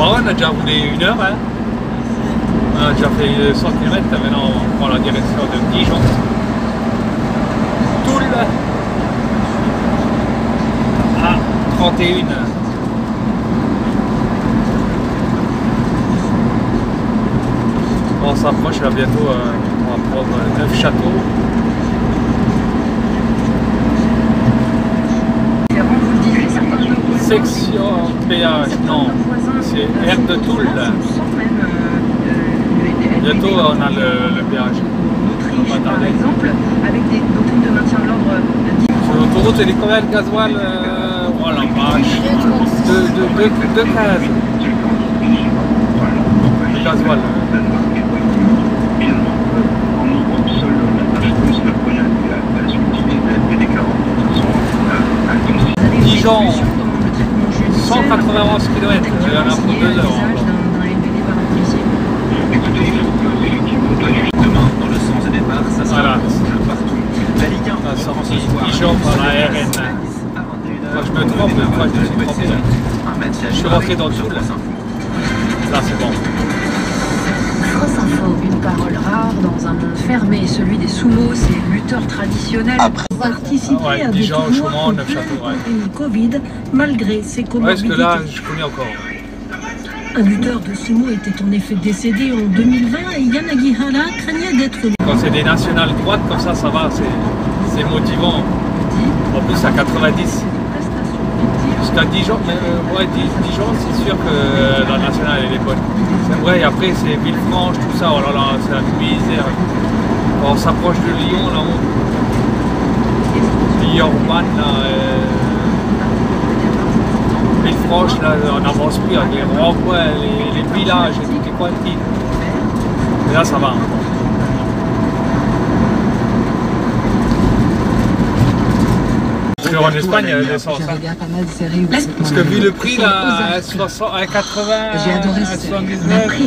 marrant, on a déjà roulé 1 heure. Hein. On a déjà fait 100 km, maintenant on prend la direction de Dijon. Toul à 31. On s'approche là bientôt, on va prendre 9 châteaux. Section péage, non, c'est R de Toul. Bientôt on a le péage. Par exemple, avec des doctrines de maintien de l'ordre. Sur l'autoroute, il est combien de gasoil? Oh la vache, 2 cases. Le gasoil. Dijon, 191 km, il y en a pour 2 heures. Voilà. La sortie Dijon par la RN. Moi je me trompe, moi je me suis trompé. Je suis rentré dans le Toul. Là c'est bon. France Info, une parole rare dans un monde fermé, celui des sumo, ces lutteurs traditionnels. Participer à des Dijon, tournois Chaumont, Neufchâteau, une Covid, malgré ses comorbidités. Parce que là, je connais encore. Un lutteur de sumo était en effet décédé en 2020 et Yann Aguihara craignait d'être... Quand c'est des nationales droites comme ça va, c'est motivant. En plus à 90. Jusqu'à Dijon, ouais, Dijon c'est sûr que la nationale elle est bonne. C'est vrai, et après c'est Villefranche, tout ça, oh là là, c'est la misère. Quand on s'approche de Lyon là-haut, Lyon-Roman, Villefranche, là, on n'avance plus avec les ronds-points, les villages et toutes les quantités. Mais là ça va. En Espagne, l'essence. Parce que vu le prix là, à 80, à 79,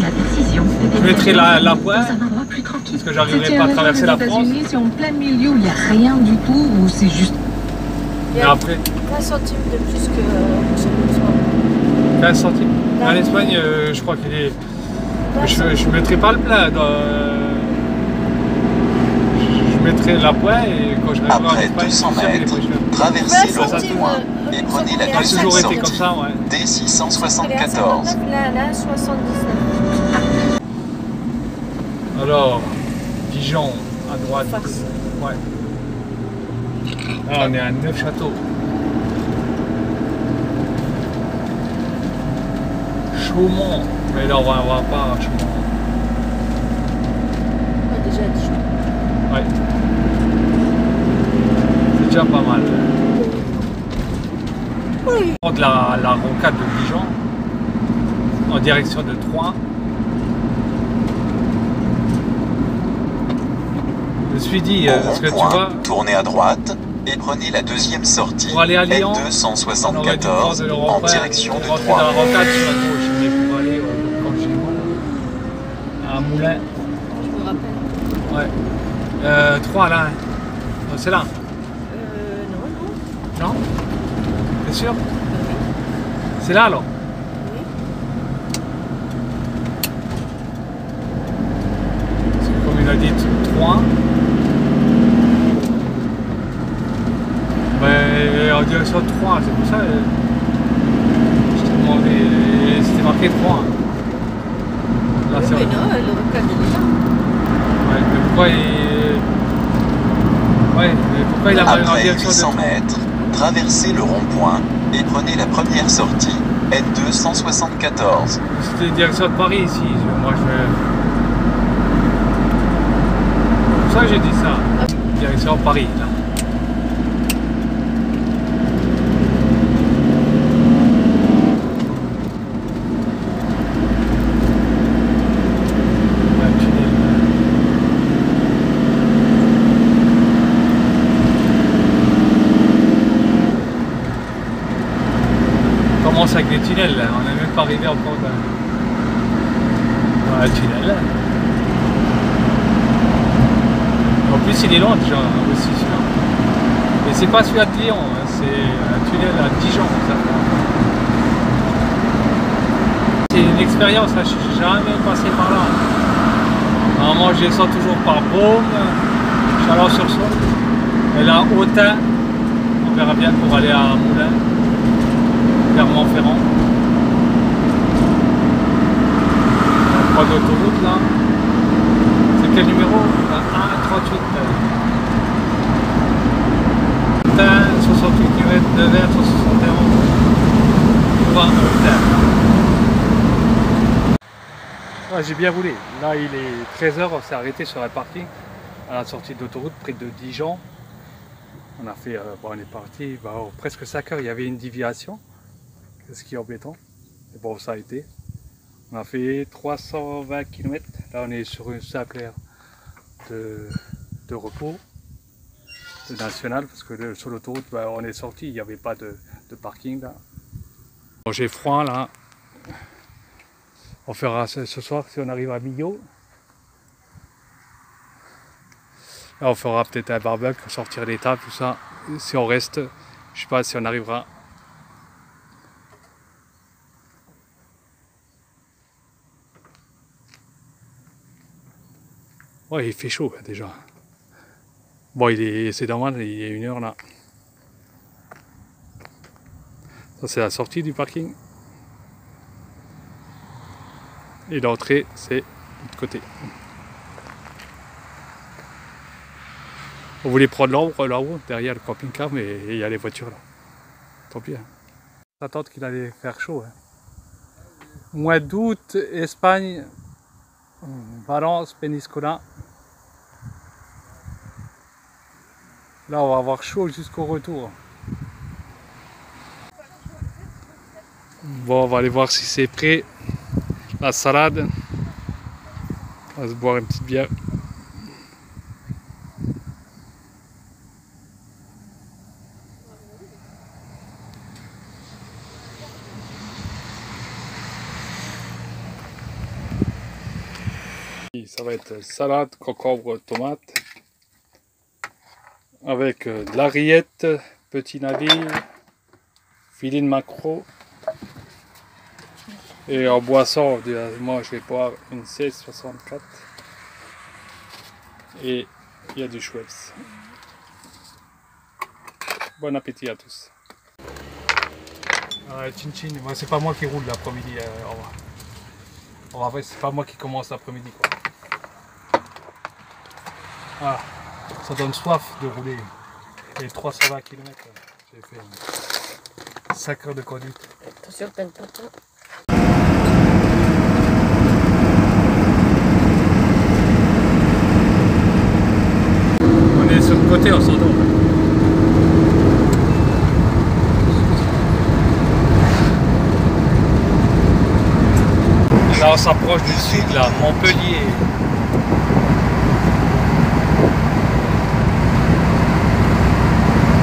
je mettrais la pointe. Parce que j'arriverai pas à traverser la France. C'est en plein milieu, il n'y a rien du tout, ou c'est juste... Et après 15 centimes de plus que chez nous. 15 centimes. En Espagne, je crois qu'il est... Je ne mettrai pas le plein. Je mettrai la pointe et quand je reviendrai après 200 mètres, traversez le rond-point et prenez la deuxième sortie D674. Là, 79. Alors, Dijon, à droite. Ouais. Là, on est à Neufchâteau. Chaumont. Mais là, on va pas à Chaumont. Ouais, déjà à Dijon. Ouais. C'est déjà pas mal. Oui. On prend la rocade de Dijon en direction de Troyes. Je me suis dit, parce que tu vois, tournez à droite et prenez la deuxième sortie pour aller à Lyon, N274 en direction de rentrer Troyes. dans la rocade sur la gauche, mais pour aller comme chez moi, à Moulins. Je me rappelle. Ouais. Troyes là. C'est là. Non. Non? T'es sûr? C'est là alors? Oui. C'est comme il a dit, 3. Ben, en direction de 3, c'est pour ça. Je t'ai demandé, c'était marqué 3. Là, Oui, c'est mais non, le rocade est là. Ouais, mais pourquoi il. Ouais, mais pourquoi il a pas en Après direction 800 de 3? mètres, traversez le rond-point et prenez la première sortie N274. C'était direction de Paris ici. Moi je vais. C'est pour ça que j'ai dit ça. Direction Paris là. Ouais, tunnel. On commence avec des tunnels là. On n'est même pas arrivé encore dans le tunnel. En plus, il est long déjà aussi celui-là. Mais c'est pas celui-là de Lyon, hein, c'est un tunnel à Dijon. C'est expérience, hein, je suis jamais passé par là. Normalement, je descends toujours par Baume, Chalon-sur-Saône, et là, Autun, on verra bien pour aller à Moulins, Clermont-Ferrand. Pas d'autoroute là. C'est quel numéro? 1,38. Autun, 68 km, Nevers, 171. Ah, j'ai bien roulé. Là, il est 13h, on s'est arrêté sur un parking à la sortie d'autoroute près de Dijon. On a fait, bon, on est parti presque 5 heures. Il y avait une déviation, ce qui est embêtant. Et bon, ça a été. On a fait 320 km. Là, on est sur une simple aire de repos, de national, parce que sur l'autoroute, on est sorti, il n'y avait pas de parking là. Bon, j'ai froid là. On fera ce soir si on arrive à Millau. Là, on fera peut-être un barbecue, sortir les tables, tout ça. Si on reste, je sais pas si on arrivera. Ouais, il fait chaud déjà. Bon, c'est normal, il est 1h là. Ça, c'est la sortie du parking. Et l'entrée, c'est de l'autre côté. On voulait prendre l'ombre là-haut, derrière le camping-car, mais il y a les voitures là. Tant pis. Hein. On attend qu'il allait faire chaud. Hein. Mois d'août, Espagne, Valence, Peñíscola. Là, on va avoir chaud jusqu'au retour. Bon, on va aller voir si c'est prêt. La salade. On va se boire une petite bière. Ça va être salade, concombre, tomate. Avec de la rillette, petit navire, filet de maquereau. Et en boisson, moi je vais boire une 1664. Et il y a du Schweppes. Bon appétit à tous. Chin chin, c'est pas moi qui roule l'après-midi. C'est pas moi qui commence l'après-midi. Ah, ça donne soif de rouler. Et 320 km, j'ai fait 5 heures de conduite. Attention, plein de poteaux. On est sur le côté, on s'endort. Là, on s'approche du sud, là, Montpellier.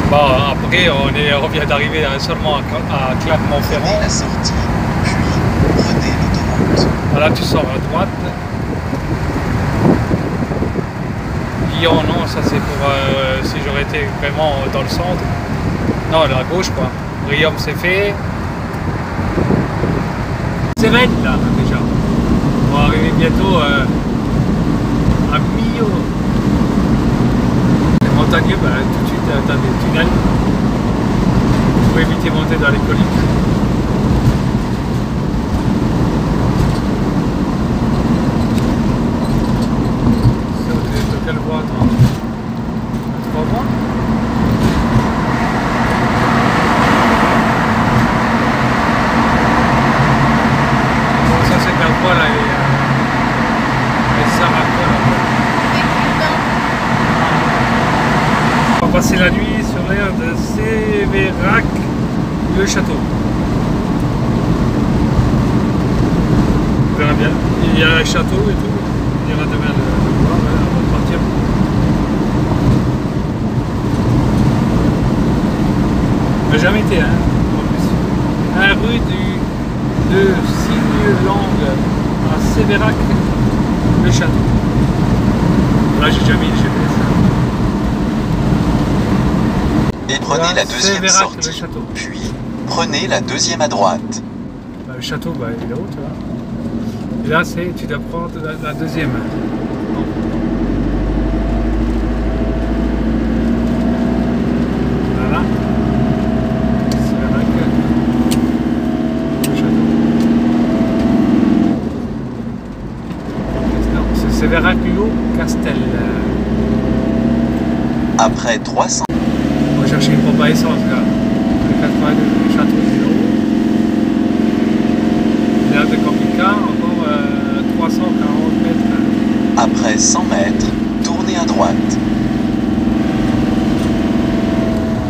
Bon, après, on vient d'arriver seulement à Clermont-Ferrand. La sortie, puis prenez l'autoroute. Là, tu sors à droite. Lyon, non, ça c'est pour si j'aurais été vraiment dans le centre. Non, à gauche quoi. Riom c'est fait. C'est raide là déjà. On va arriver bientôt à Millau. Les montagneux, tout de suite t'as des tunnels pour éviter de monter dans les collines. C'est quelle voie toi? 3 voies? Bon, ça c'est quelle voie là? Et ça on va passer la nuit sur l'aire de Sévérac, le château. On verra bien. Il y a un château et tout. Il y aura demain le voir avant de partir. J'ai jamais été, hein, en plus. Un rue de Signelangue à Sévérac, le château. Là, j'ai jamais eu le GPS. Et prenez la deuxième sortie, puis prenez la deuxième à droite. Le château, il est là-haut, tu vois. Et là, tu dois prendre la deuxième. Voilà. C'est Veracruz-Castel. Après 300. On va chercher une pompe à essence, là. Le 82, le château de l'eau. L'air de Corpica, encore 340 mètres. Après 100 mètres, tournez à droite.